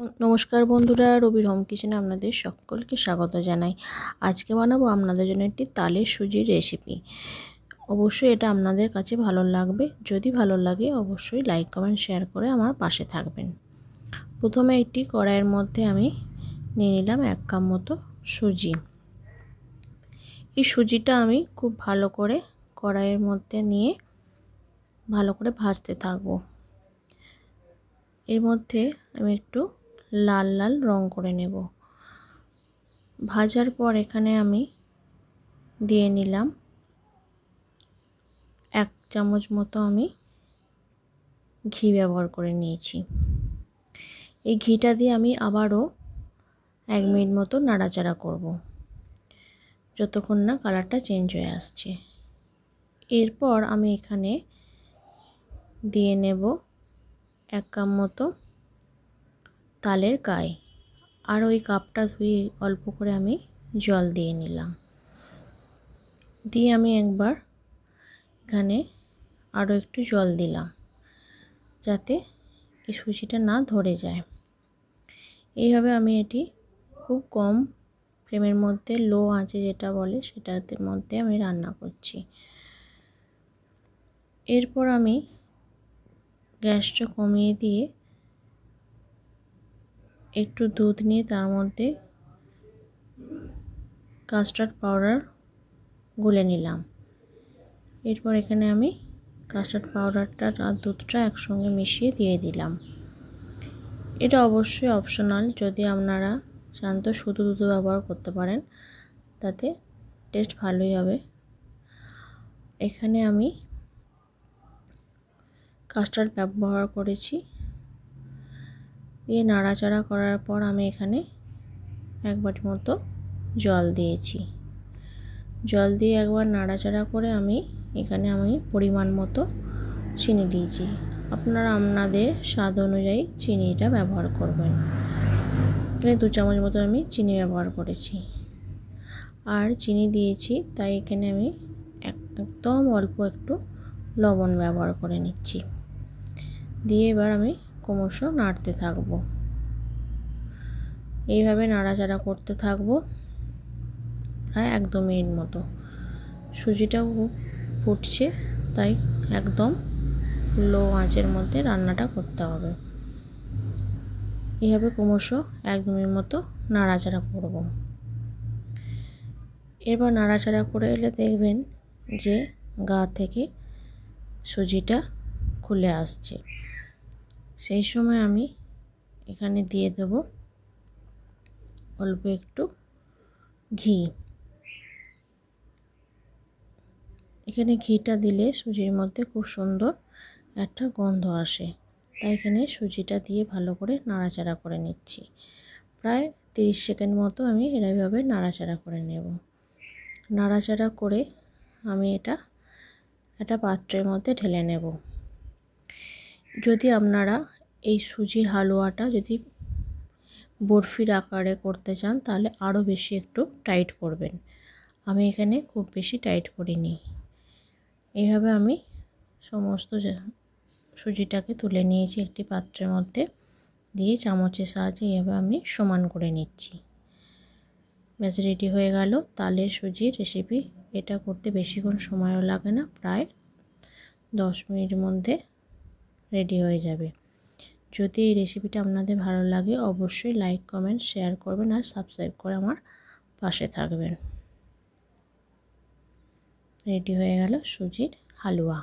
नमस्कार बंधुरा रबिर होम किचेने आपनादेर सकलके स्वागत जानाई। आज के बानाबो आपनादेर जोन्नो एकटी तालेर सुजिर रेसिपि। अवश्यई एटा आपनादेर काछे भालो लागबे। जोदि भालो लागे अवश्यई लाइक कमेंट शेयर करे आमार पाशे थाकबेन। प्रथमे एकटी कड़ाइयेर मধ্যে आमि निये निलाम 1 কাপ मतो सुजी। এই সুজিটা আমি খুব ভালো করে কড়াইয়ের মধ্যে নিয়ে ভালো করে ভাজতে থাকবো। এর মধ্যে আমি একটু লাল লাল রং করে নেব। ভাজার পর এখানে আমি দিয়ে নিলাম 1 চামচ মতো আমি ঘি ব্যবহার করে নিয়েছি। এই ঘিটা দিয়ে আমি আবারও 1 মিনিট মতো নাড়াচাড়া করব যতক্ষণ না কালারটা চেঞ্জ হয়ে আসছে। এরপর আমি এখানে দিয়ে নেব 1 কাপ মতো তালের কাই আর ওই কাপটা ধুয়ে অল্প করে আমি জল দিয়ে নিলাম। দিয়ে আমি একবার এখানে আরও একটু জল দিলাম যাতে এই সুজিটা না ধরে যায়। এইভাবে আমি এটি খুব কম ফ্লেমের মধ্যে লো আঁচে যেটা বলে সেটাতে মধ্যে আমি রান্না করছি। এরপর আমি গ্যাসটা কমিয়ে দিয়ে একটু দুধ নিয়ে তার মধ্যে কাস্টার্ড পাউডার গুলে নিলাম। এরপর এখানে আমি কাস্টার্ড পাউডারটা আর দুধটা একসঙ্গে মিশিয়ে দিয়ে দিলাম। এটা অবশ্যই অপশনাল, যদি আপনারা চান তো শুধু দুধ ব্যবহার করতে পারেন, তাতে টেস্ট ভালোই হবে। এখানে আমি কাস্টার্ড ব্যবহার করেছি। দিয়ে নাড়াচাড়া করার পর আমি এখানে 1 বাটি মতো জল দিয়েছি। জল দিয়ে একবার নাড়াচাড়া করে আমি এখানে পরিমাণ মতো চিনি দিয়েছি। আপনারা আপনাদের স্বাদ অনুযায়ী চিনিটা ব্যবহার করবেন। এখানে 2 চামচ মতো আমি চিনি ব্যবহার করেছি। আর চিনি দিয়েছি তাই এখানে আমি একদম অল্প একটু লবণ ব্যবহার করে নিচ্ছি। দিয়ে এবার আমি ক্রমশ নাড়তে থাকবো। এইভাবে নাড়াচাড়া করতে থাকবো প্রায় 1-2 মিনিট মতো। সুজিটা ফুটছে তাই একদম লো আঁচের মধ্যে রান্নাটা করতে হবে। এইভাবে ক্রমশ 1-2 মিনিট মতো নাড়াচাড়া করব। এরপর নাড়াচাড়া করে এলে দেখবেন যে গা থেকে সুজিটা খুলে আসছে। সেই সময় আমি এখানে দিয়ে দেব অল্প একটু ঘি। এখানে ঘিটা দিলে সুজির মধ্যে খুব সুন্দর একটা গন্ধ আসে, তাই এখানে সুজিটা দিয়ে ভালো করে নাড়াচাড়া করে নিচ্ছি। প্রায় 30 সেকেন্ড মতো আমি এভাবে নাড়াচাড়া করে নেব। নাড়াচাড়া করে আমি এটা একটা পাত্রের মধ্যে ঢেলে নেব। যদি আপনারা এই সুজির হালুয়াটা যদি বরফির আকারে করতে চান তাহলে আরও বেশি একটু টাইট করবেন। আমি এখানে খুব বেশি টাইট করিনি। এইভাবে আমি সমস্ত সুজিটাকে তুলে নিয়েছি একটি পাত্রের মধ্যে, দিয়ে চামচের সাহায্যে এইভাবে আমি সমান করে নিচ্ছি। ব্যাস রেডি হয়ে গেল তালের সুজির রেসিপি। এটা করতে বেশিক্ষণ সময়ও লাগে না, প্রায় 10 মিনিটের মধ্যে রেডি হয়ে যাবে। যদি এই রেসিপিটা আপনাদের ভালো লাগে অবশ্যই লাইক কমেন্ট শেয়ার করবেন আর সাবস্ক্রাইব করে আমার পাশে থাকবেন। রেডি হয়ে গেল সুজির হালুয়া।